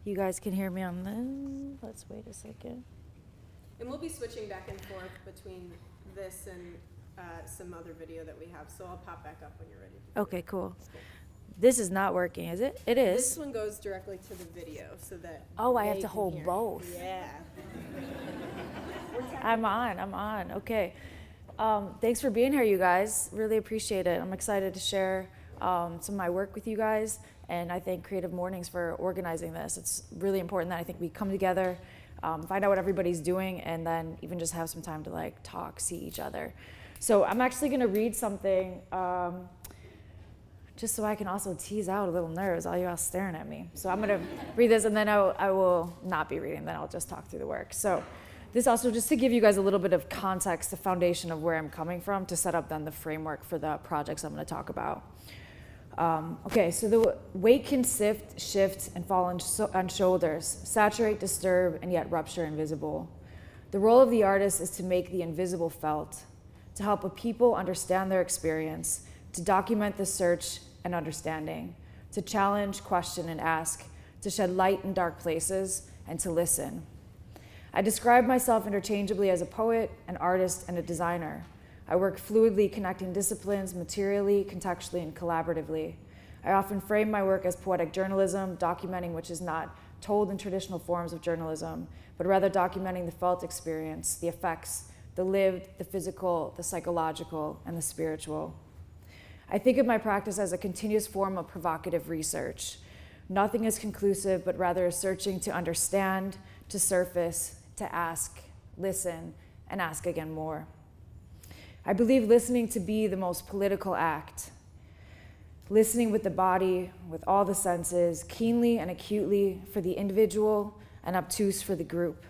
You guys can hear me on the, let's wait a second. And we'll be switching back and forth between this and some other video that we have, so I'll pop back up when you're ready. Okay, cool. This is not working, is it? It is. This one goes directly to the video so that Oh, I they have to can hold hear. both. Yeah. I'm on. Okay. Thanks for being here, you guys. Really appreciate it. I'm excited to share some of my work with you guys, and I thank Creative Mornings for organizing this. It's really important that I think we come together, find out what everybody's doing, and then even just have some time to like talk, see each other. So I'm actually going to read something just so I can also tease out a little nerves, all you all staring at me. So I'm going to read this, and then I will not be reading, then I'll just talk through the work. So this also just to give you guys a little bit of context, the foundation of where I'm coming from, to set up then the framework for the projects I'm going to talk about. Okay, so the weight can sift, shift, and fall on shoulders, saturate, disturb, and yet rupture invisible. The role of the artist is to make the invisible felt, to help a people understand their experience, to document the search and understanding, to challenge, question, and ask, to shed light in dark places, and to listen. I describe myself interchangeably as a poet, an artist, and a designer. I work fluidly connecting disciplines materially, contextually, and collaboratively. I often frame my work as poetic journalism, documenting which is not told in traditional forms of journalism, but rather documenting the felt experience, the effects, the lived, the physical, the psychological, and the spiritual. I think of my practice as a continuous form of provocative research. Nothing is conclusive, but rather a searching to understand, to surface, to ask, listen, and ask again more. I believe listening to be the most political act. Listening with the body, with all the senses, keenly and acutely for the individual and obtuse for the group.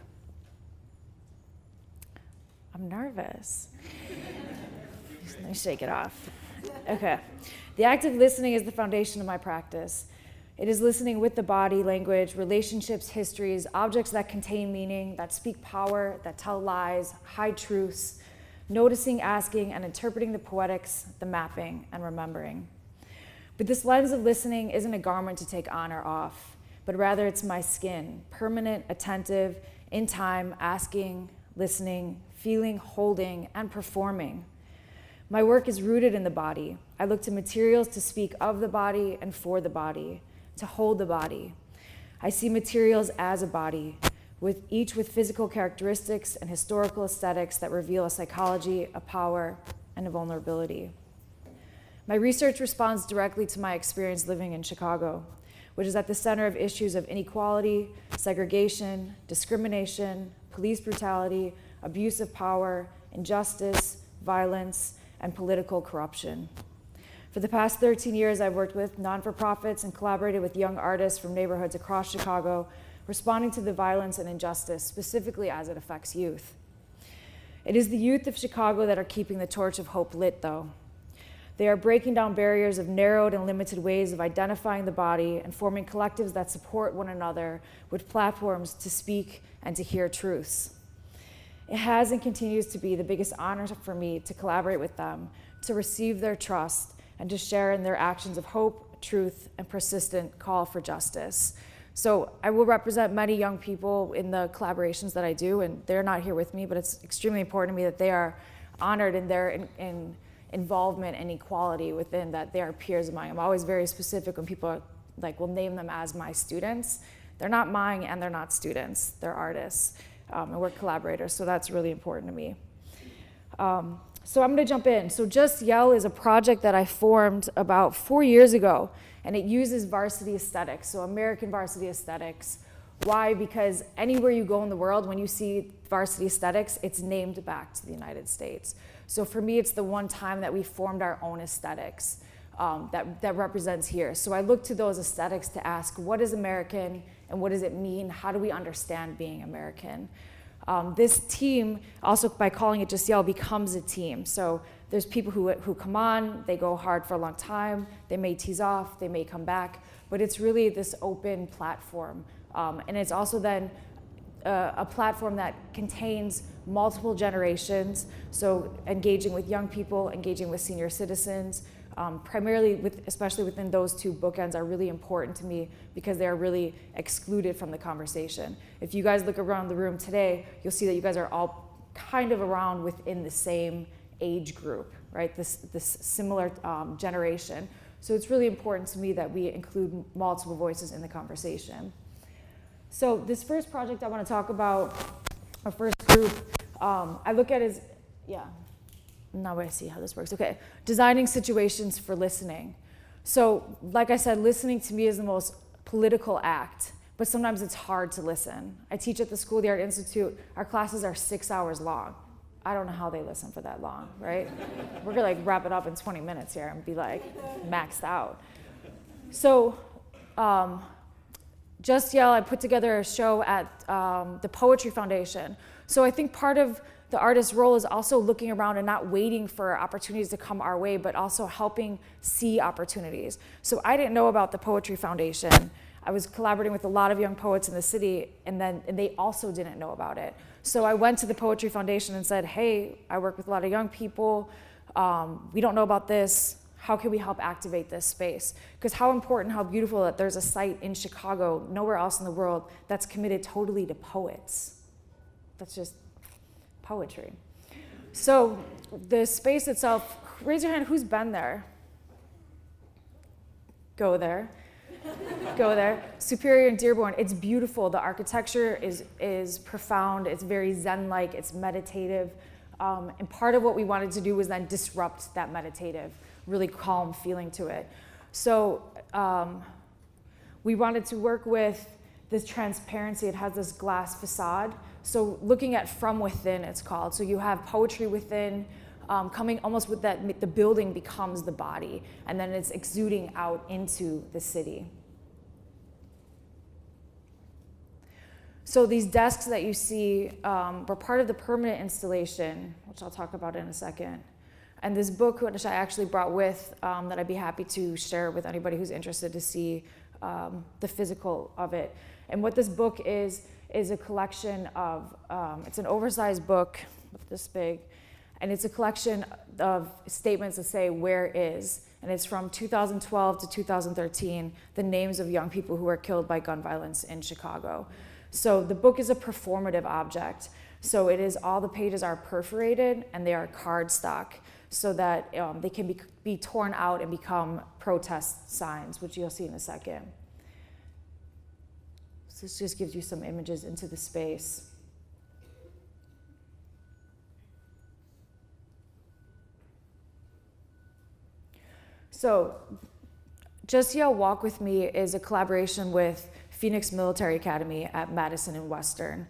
I'm nervous. Let me shake it off. Okay. The act of listening is the foundation of my practice. It is listening with the body, language, relationships, histories, objects that contain meaning, that speak power, that tell lies, hide truths, noticing, asking, and interpreting the poetics, the mapping, and remembering. But this lens of listening isn't a garment to take on or off, but rather it's my skin, permanent, attentive, in time, asking, listening, feeling, holding, and performing. My work is rooted in the body. I look to materials to speak of the body and for the body, to hold the body. I see materials as a body, each with physical characteristics and historical aesthetics that reveal a psychology, a power, and a vulnerability. My research responds directly to my experience living in Chicago, which is at the center of issues of inequality, segregation, discrimination, police brutality, abuse of power, injustice, violence, and political corruption. For the past 13 years, I've worked with non-for-profits and collaborated with young artists from neighborhoods across Chicago, responding to the violence and injustice, specifically as it affects youth. It is the youth of Chicago that are keeping the torch of hope lit, though. They are breaking down barriers of narrowed and limited ways of identifying the body and forming collectives that support one another with platforms to speak and to hear truths. It has and continues to be the biggest honor for me to collaborate with them, to receive their trust, and to share in their actions of hope, truth, and persistent call for justice. So I will represent many young people in the collaborations that I do, and they're not here with me, but it's extremely important to me that they are honored in their involvement and equality within that they are peers of mine. I'm always very specific when people will name them as my students. They're not mine and they're not students, they're artists. And we're collaborators, so that's really important to me. So I'm going to jump in. So Just Yell is a project that I formed about 4 years ago, and it uses varsity aesthetics, so American varsity aesthetics. Why? Because anywhere you go in the world, when you see varsity aesthetics, it's named back to the United States. So for me, it's the one time that we formed our own aesthetics that represents here. So I look to those aesthetics to ask, what is American and what does it mean? How do we understand being American? This team, also by calling it Just Yell, becomes a team. So there's people who come on, they go hard for a long time, they may tease off, they may come back, but it's really this open platform. And it's also then a platform that contains multiple generations, so engaging with young people, engaging with senior citizens, primarily especially within those two bookends are really important to me because they are really excluded from the conversation. If you guys look around the room today, you'll see that you guys are all kind of around within the same age group, right? This similar generation. So it's really important to me that we include multiple voices in the conversation. So this first project I want to talk about, our first group, I look at as, now I see how this works. Okay, designing situations for listening. So like I said, listening to me is the most political act, but sometimes it's hard to listen. I teach at the School of the Art Institute. Our classes are 6 hours long. I don't know how they listen for that long, right? We're gonna wrap it up in 20 minutes here and be maxed out. So, Just Yell, I put together a show at the Poetry Foundation. So I think part of the artist's role is also looking around and not waiting for opportunities to come our way, but also helping see opportunities. So I didn't know about the Poetry Foundation. I was collaborating with a lot of young poets in the city, and they also didn't know about it. So I went to the Poetry Foundation and said, hey, I work with a lot of young people. We don't know about this. How can we help activate this space? Because how important, how beautiful that there's a site in Chicago, nowhere else in the world, that's committed totally to poets. That's just poetry. So the space itself, raise your hand, who's been there? Go there. Go there. Superior and Dearborn, it's beautiful. The architecture is profound. It's very Zen-like. It's meditative. And part of what we wanted to do was then disrupt that meditative, really calm feeling to it. So we wanted to work with this transparency. It has this glass facade. So looking at from within, it's called. So you have poetry within, coming almost with that, the building becomes the body, and then it's exuding out into the city. So these desks that you see were part of the permanent installation, which I'll talk about in a second. And this book, which I actually brought with, that I'd be happy to share with anybody who's interested to see the physical of it. And what this book is a collection of, it's an oversized book, this big, and it's a collection of statements that say, where is? And it's from 2012 to 2013, the names of young people who were killed by gun violence in Chicago. So the book is a performative object. So it is, all the pages are perforated and they are cardstock so that they can be torn out and become protest signs, which you'll see in a second. So this just gives you some images into the space. So Just Yell Walk With Me is a collaboration with Phoenix Military Academy at Madison and Western.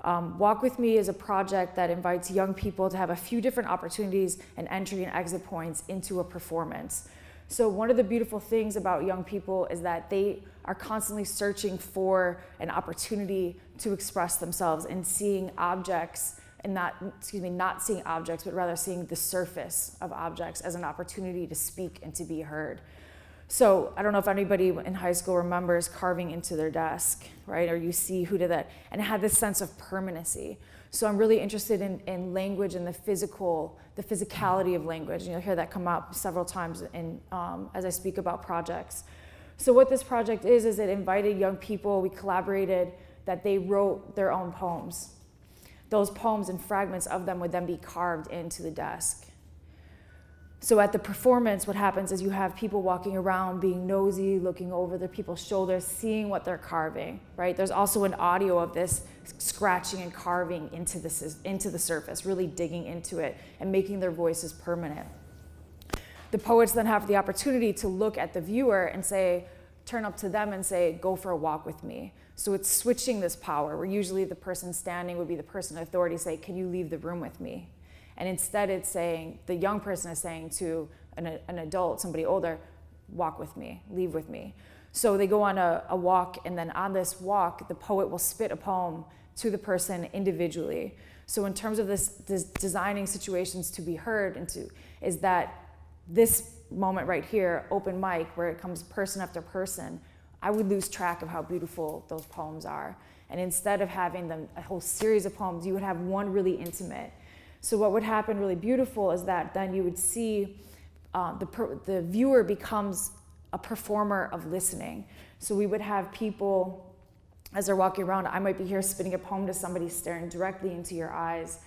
Walk With Me is a project that invites young people to have a few different opportunities and entry and exit points into a performance. So one of the beautiful things about young people is that they are constantly searching for an opportunity to express themselves and seeing objects, and not seeing objects, but rather seeing the surface of objects as an opportunity to speak and to be heard. So I don't know if anybody in high school remembers carving into their desk, right? Or you see who did that, and it had this sense of permanency. So I'm really interested in language and the physicality of language, and you'll hear that come up several times as I speak about projects. So what this project is it invited young people, we collaborated, that they wrote their own poems. Those poems and fragments of them would then be carved into the desk. So at the performance, what happens is you have people walking around being nosy, looking over their people's shoulders, seeing what they're carving, right? There's also an audio of this scratching and carving into the surface, really digging into it and making their voices permanent. The poets then have the opportunity to look at the viewer and say, turn up to them and say, go for a walk with me. So it's switching this power, where usually the person standing would be the person in authority, say, can you leave the room with me? And instead it's saying, the young person is saying to an adult, somebody older, walk with me, leave with me. So they go on a walk, and then on this walk, the poet will spit a poem to the person individually. So in terms of this designing situations to be heard is that this moment right here, open mic, where it comes person after person, I would lose track of how beautiful those poems are. And instead of having them a whole series of poems, you would have one really intimate. So what would happen really beautiful is that then you would see the viewer becomes a performer of listening. So we would have people, as they're walking around, I might be here spitting a poem to somebody staring directly into your eyes,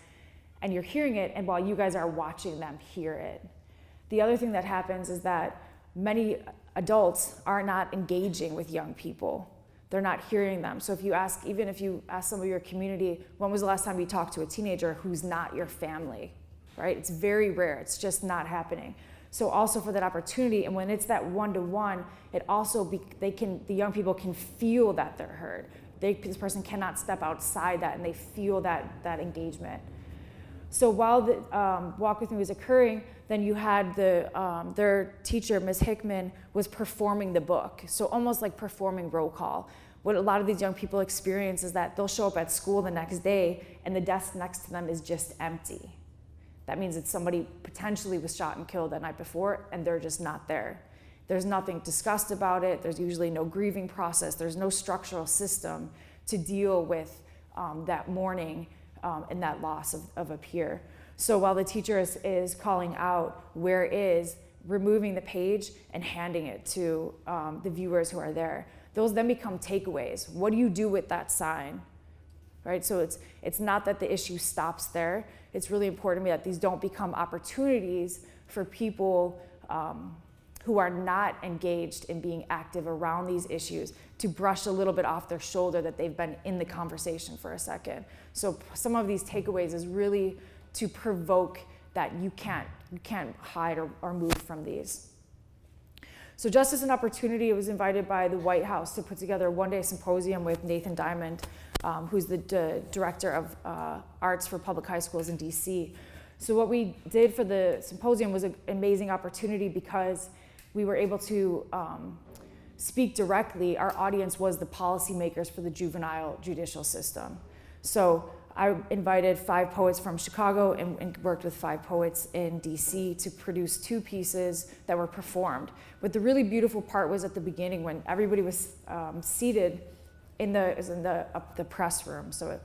and you're hearing it, and while you guys are watching them hear it. The other thing that happens is that many adults are not engaging with young people. They're not hearing them. So even if you ask some of your community, when was the last time you talked to a teenager who's not your family, right? It's very rare. It's just not happening. So also for that opportunity, and when it's that one-to-one, it also the young people can feel that they're heard. This person cannot step outside that, and they feel that engagement. So while the walk with me was occurring, then you had their teacher, Ms. Hickman, was performing the book. So almost like performing roll call. What a lot of these young people experience is that they'll show up at school the next day and the desk next to them is just empty. That means that somebody potentially was shot and killed that night before, and they're just not there. There's nothing discussed about it. There's usually no grieving process. There's no structural system to deal with that mourning and that loss of a peer. So while the teacher is calling out where is, removing the page and handing it to the viewers who are there, those then become takeaways. What do you do with that sign? Right? So it's not that the issue stops there. It's really important to me that these don't become opportunities for people who are not engaged in being active around these issues to brush a little bit off their shoulder that they've been in the conversation for a second. So some of these takeaways is really to provoke that you can't hide or move from these. So Justice and Opportunity was invited by the White House to put together a one-day symposium with Nathan Diamond, who's the director of arts for public high schools in DC. So what we did for the symposium was an amazing opportunity because we were able to speak directly. Our audience was the policymakers for the juvenile judicial system. So I invited 5 poets from Chicago and worked with 5 poets in DC to produce 2 pieces that were performed. But the really beautiful part was at the beginning when everybody was seated in the press room. So it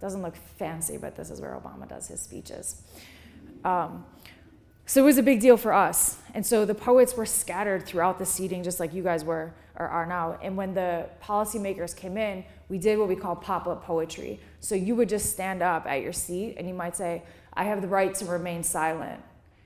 doesn't look fancy, but this is where Obama does his speeches. So it was a big deal for us. And so the poets were scattered throughout the seating, just like you guys were or are now. And when the policymakers came in, we did what we call pop-up poetry. So you would just stand up at your seat and you might say, I have the right to remain silent.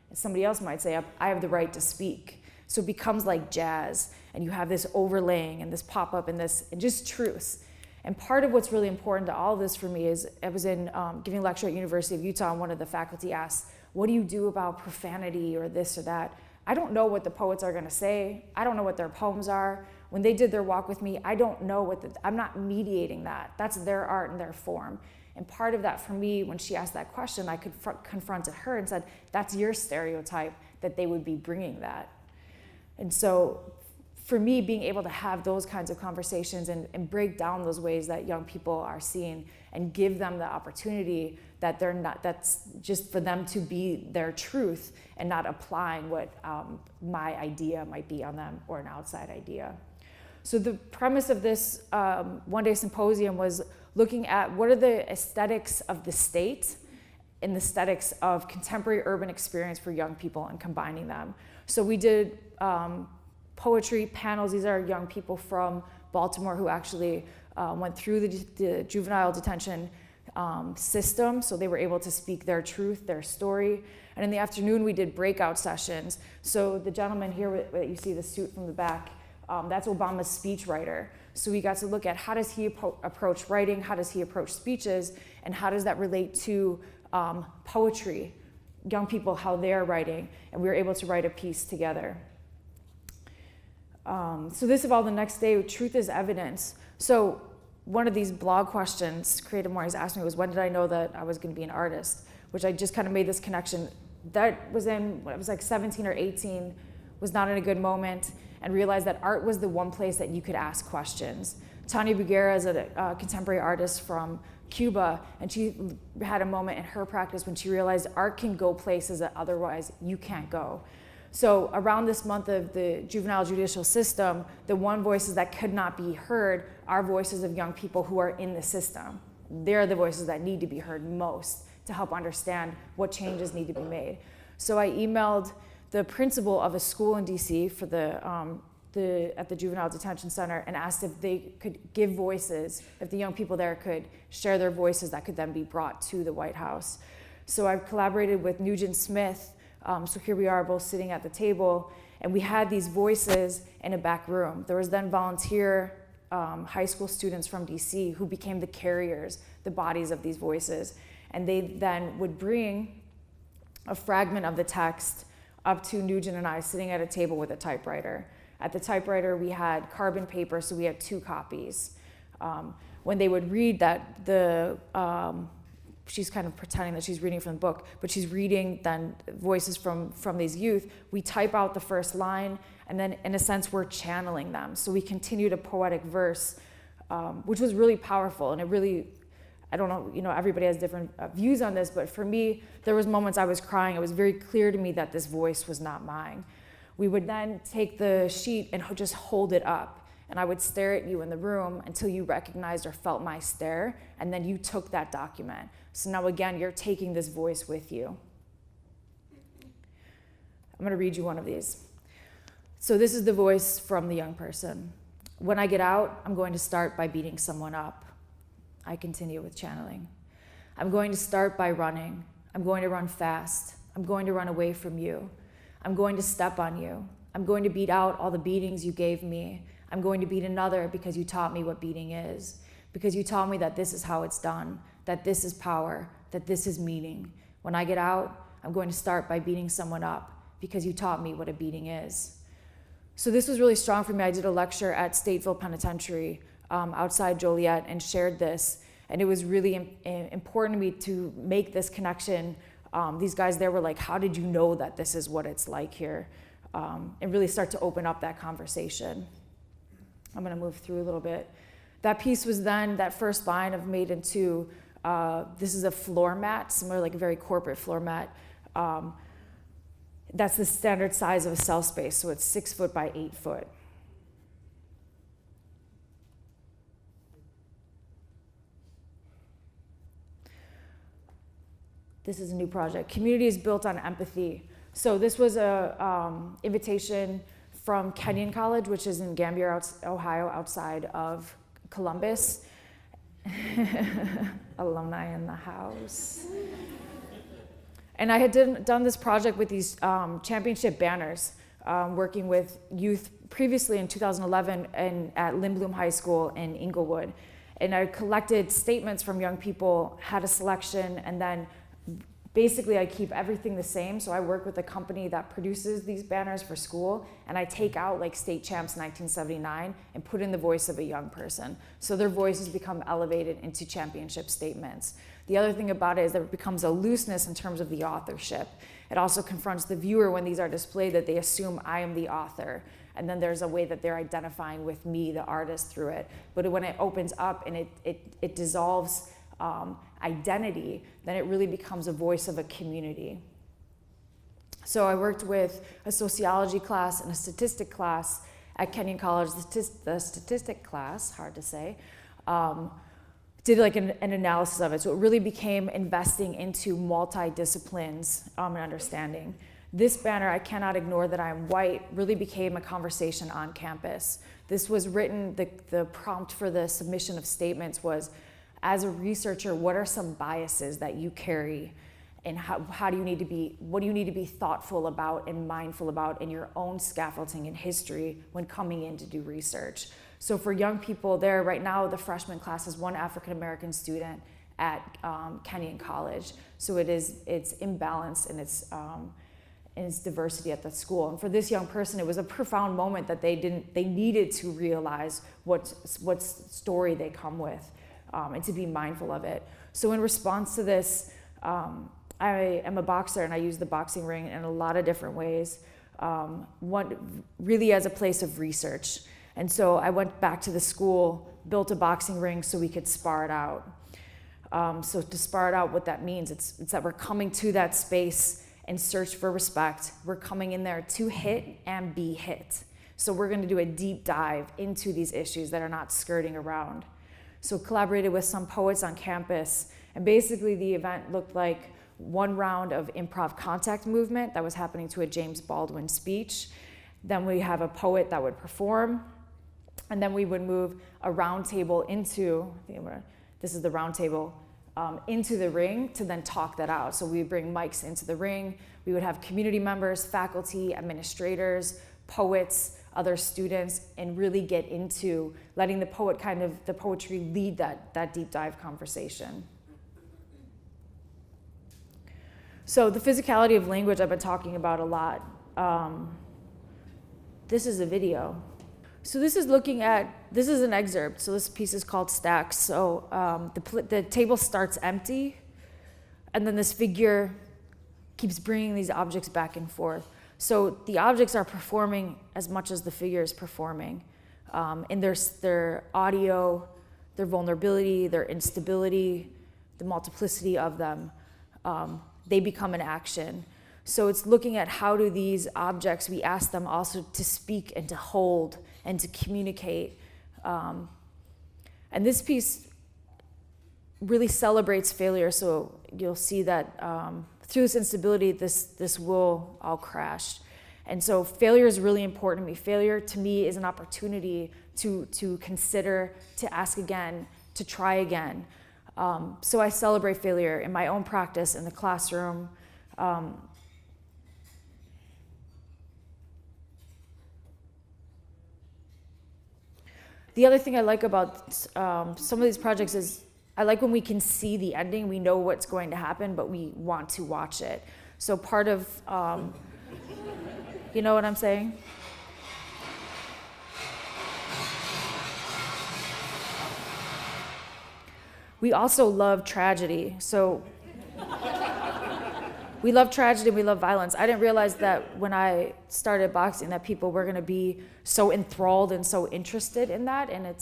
And somebody else might say, I have the right to speak. So it becomes like jazz, and you have this overlaying and this pop-up and just truths. And part of what's really important to all of this for me is I was in giving a lecture at University of Utah, and one of the faculty asked, what do you do about profanity or this or that? I don't know what the poets are gonna say. I don't know what their poems are. When they did their walk with me, I don't know I'm not mediating that. That's their art and their form. And part of that for me, when she asked that question, I confronted her and said, that's your stereotype that they would be bringing that. And so for me, being able to have those kinds of conversations and break down those ways that young people are seeing and give them the opportunity that that's just for them to be their truth and not applying what my idea might be on them or an outside idea. So the premise of this one-day symposium was looking at what are the aesthetics of the state and the aesthetics of contemporary urban experience for young people and combining them. So we did poetry panels. These are young people from Baltimore who actually went through the juvenile detention system, so they were able to speak their truth, their story. And in the afternoon, we did breakout sessions. So the gentleman here that you see the suit from the back, that's Obama's speechwriter. So we got to look at how does he approach writing, how does he approach speeches, and how does that relate to poetry, young people, how they're writing, and we were able to write a piece together. So this evolved the next day, truth is evidence. So one of these blog questions Creative Mornings asked me was, when did I know that I was going to be an artist? Which I just kind of made this connection. That was when I was like 17 or 18, was not in a good moment, and realized that art was the one place that you could ask questions. Tania Bruguera is a contemporary artist from Cuba, and she had a moment in her practice when she realized art can go places that otherwise you can't go. So around this month of the juvenile judicial system, the one voices that could not be heard are voices of young people who are in the system. They're the voices that need to be heard most to help understand what changes need to be made. So I emailed the principal of a school in DC for at the juvenile detention center and asked if they could give voices, if the young people there could share their voices that could then be brought to the White House. So I've collaborated with Nugent Smith. So here we are both sitting at the table, and we had these voices in a back room. There was then volunteer high school students from DC who became the carriers, the bodies of these voices. And they then would bring a fragment of the text up to Nugent and I sitting at a table with a typewriter. At the typewriter, we had carbon paper, so we had 2 copies. When they would read that, she's kind of pretending that she's reading from the book, but she's reading then voices from these youth. We type out the first line, and then in a sense, we're channeling them. So we continued a poetic verse, which was really powerful, and it really, I don't know, everybody has different views on this, but for me, there was moments I was crying. It was very clear to me that this voice was not mine. We would then take the sheet and just hold it up, and I would stare at you in the room until you recognized or felt my stare, and then you took that document. So now again, you're taking this voice with you. I'm gonna read you one of these. So this is the voice from the young person. When I get out, I'm going to start by beating someone up. I continue with channeling. I'm going to start by running. I'm going to run fast. I'm going to run away from you. I'm going to step on you. I'm going to beat out all the beatings you gave me. I'm going to beat another because you taught me what beating is. Because you taught me that this is how it's done, that this is power, that this is meaning. When I get out, I'm going to start by beating someone up because you taught me what a beating is. So this was really strong for me. I did a lecture at Stateville Penitentiary outside Joliet and shared this. And it was really important to me to make this connection. These guys there were like, how did you know that this is what it's like here? And really start to open up that conversation. I'm gonna move through a little bit. That piece was then, that first line I've made into, this is a floor mat, similar like a very corporate floor mat. That's the standard size of a cell space, so it's 6 foot by 8 foot. This is a new project. Community is built on empathy. So this was a invitation from Kenyon College, which is in Gambier, Ohio, outside of Columbus. Alumni in the house. And I had done this project with these championship banners, working with youth previously in 2011 at Lindblom High School in Inglewood. And I collected statements from young people, had a selection, and then basically I keep everything the same. So I work with a company that produces these banners for school, and I take out like state champs 1979 and put in the voice of a young person. So their voices become elevated into championship statements. The other thing about it is that it becomes a looseness in terms of the authorship. It also confronts the viewer when these are displayed that they assume I am the author. And then there's a way that they're identifying with me, the artist, through it. But when it opens up and it dissolves identity, then it really becomes a voice of a community. So I worked with a sociology class and a statistic class at Kenyon College. The statistic class, hard to say, did like an analysis of it. So it really became investing into multi-disciplines and understanding. This banner, I cannot ignore that I'm white, really became a conversation on campus. This was written, the prompt for the submission of statements was, as a researcher, what are some biases that you carry, and how do you need to be, what do you need to be thoughtful about and mindful about in your own scaffolding and history when coming in to do research? So for young people there, right now the freshman class is one African-American student at Kenyon College. So it's imbalanced in its diversity at the school. And for this young person, it was a profound moment that they needed to realize what story they come with, and to be mindful of it. So in response to this, I am a boxer, and I use the boxing ring in a lot of different ways. One really as a place of research. And so I went back to the school, built a boxing ring so we could spar it out. So to spar it out, what that means, it's that we're coming to that space and search for respect. We're coming in there to hit and be hit. So we're gonna do a deep dive into these issues that are not skirting around. So collaborated with some poets on campus, and basically the event looked like one round of improv contact movement that was happening to a James Baldwin speech. Then we have a poet that would perform, and then we would move a round table into, this is the round table, into the ring to then talk that out. So we would bring mics into the ring. We would have community members, faculty, administrators, poets, other students, and really get into letting the poetry lead that deep dive conversation. So the physicality of language I've been talking about a lot. This is a video. So this is an excerpt. So this piece is called Stacks. So the table starts empty, and then this figure keeps bringing these objects back and forth. So the objects are performing as much as the figure is performing. And their audio, their vulnerability, their instability, the multiplicity of them, they become an action. So it's looking at how do these objects, we ask them also to speak and to hold and to communicate. And this piece really celebrates failure. So you'll see that through this instability, this will all crash. And so failure is really important to me. Failure to me is an opportunity to consider, to ask again, to try again. So I celebrate failure in my own practice, in the classroom. The other thing I like about some of these projects is I like when we can see the ending. We know what's going to happen, but we want to watch it. So part of, you know what I'm saying? We also love tragedy. So we love tragedy, we love violence. I didn't realize that when I started boxing that people were gonna be so enthralled and so interested in that. And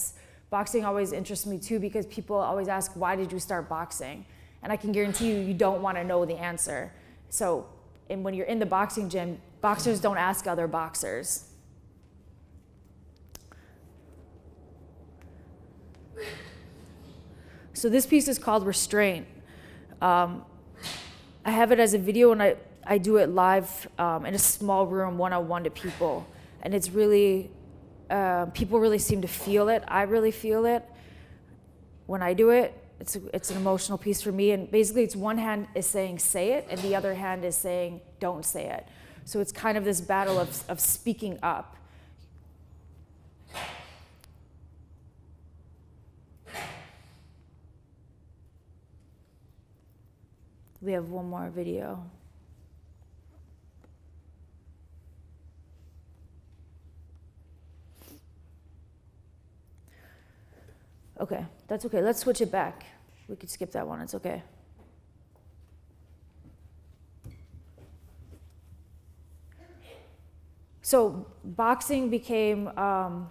boxing always interests me too, because people always ask, why did you start boxing? And I can guarantee you don't wanna know the answer. So, and when you're in the boxing gym, boxers don't ask other boxers. So this piece is called Restraint. I have it as a video, and I do it live in a small room, one-on-one to people. And it's really, people really seem to feel it. I really feel it when I do it. It's an emotional piece for me. And basically it's one hand is saying, say it, and the other hand is saying, don't say it. So it's kind of this battle of speaking up. We have one more video. Okay, that's okay. Let's switch it back. We could skip that one, it's okay. So boxing became a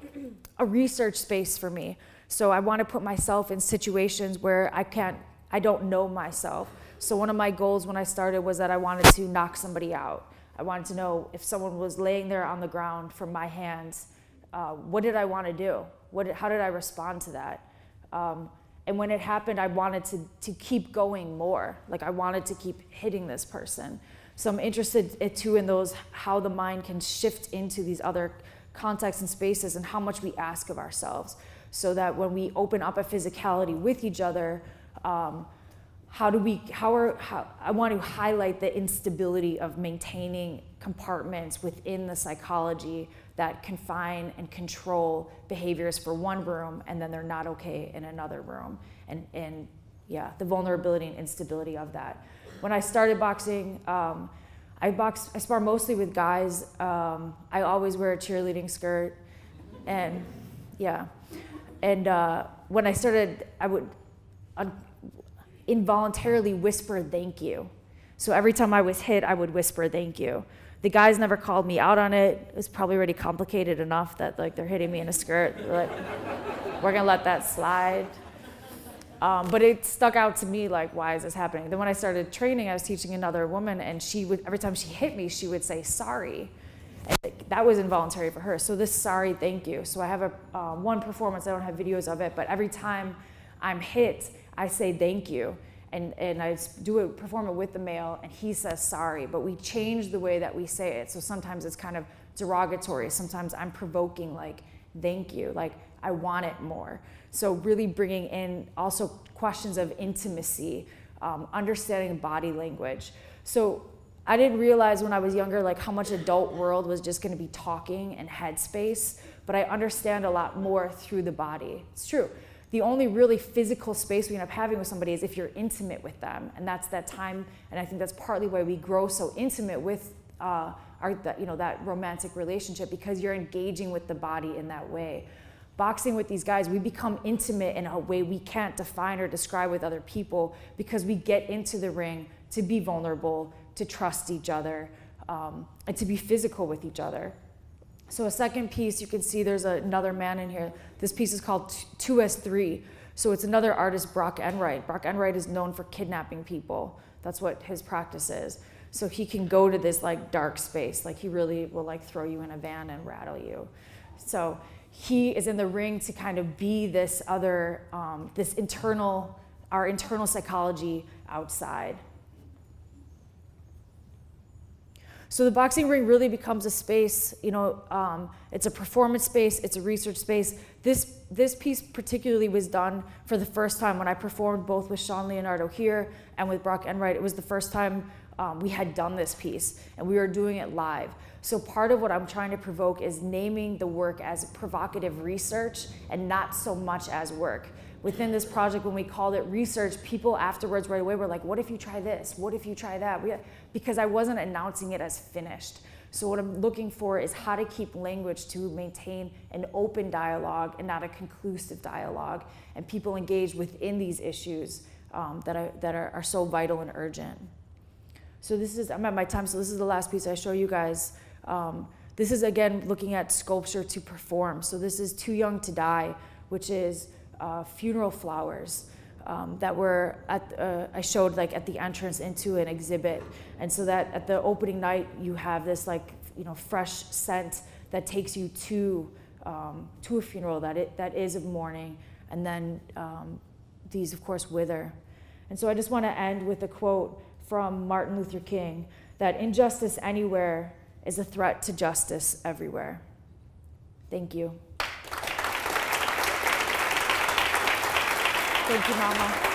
research space for me. So I want to put myself in situations where I don't know myself. So one of my goals when I started was that I wanted to knock somebody out. I wanted to know if someone was laying there on the ground from my hands, what did I want to do? How did I respond to that? And when it happened, I wanted to keep going more. Like I wanted to keep hitting this person. So I'm interested too in those, how the mind can shift into these other contexts and spaces and how much we ask of ourselves. so that when we open up a physicality with each other, I want to highlight the instability of maintaining compartments within the psychology that confine and control behaviors for one room, and then they're not okay in another room. And yeah, the vulnerability and instability of that. When I started boxing, I spar mostly with guys. I always wear a cheerleading skirt, and yeah. And when I started, I would involuntarily whisper "thank you." So every time I was hit, I would whisper "thank you." The guys never called me out on it. It was probably already complicated enough that like they're hitting me in a skirt. They're like, we're gonna let that slide. But it stuck out to me, like, why is this happening? Then when I started training, I was teaching another woman, and she would, every time she hit me, she would say sorry. And that was involuntary for her. So this sorry, thank you. So I have a one performance, I don't have videos of it, but every time I'm hit, I say thank you. And I perform it with the male, and he says sorry, but we change the way that we say it. So sometimes it's kind of derogatory. Sometimes I'm provoking, like, thank you, like, I want it more. So really bringing in also questions of intimacy, understanding body language. So I didn't realize when I was younger, like, how much adult world was just gonna be talking and headspace, but I understand a lot more through the body. It's true. The only really physical space we end up having with somebody is if you're intimate with them, and that's that time. And I think that's partly why we grow so intimate with that romantic relationship, because you're engaging with the body in that way. Boxing with these guys, we become intimate in a way we can't define or describe with other people, because we get into the ring to be vulnerable, to trust each other, and to be physical with each other. So a second piece, you can see there's another man in here. This piece is called 2S3. So it's another artist, Brock Enright. Brock Enright is known for kidnapping people. That's what his practice is. So he can go to this like dark space. Like he really will like throw you in a van and rattle you. So he is in the ring to kind of be this other, our internal psychology outside. So the boxing ring really becomes a space, it's a performance space, it's a research space. This piece particularly was done for the first time when I performed both with Sean Leonardo here and with Brock Enright. It was the first time we had done this piece, and we were doing it live. So part of what I'm trying to provoke is naming the work as provocative research and not so much as work. Within this project, when we called it research, people afterwards right away were like, what if you try this? What if you try that? Because I wasn't announcing it as finished. So what I'm looking for is how to keep language to maintain an open dialogue and not a conclusive dialogue, and people engage within these issues that are so vital and urgent. So I'm at my time, so this is the last piece I show you guys. This is, again, looking at sculpture to perform. So this is Too Young to Die, which is funeral flowers that were I showed like at the entrance into an exhibit. And so that at the opening night, you have this fresh scent that takes you to a funeral that is of mourning. And then these, of course, wither. And so I just want to end with a quote from Martin Luther King, that injustice anywhere is a threat to justice everywhere. Thank you. Thank you, Mama.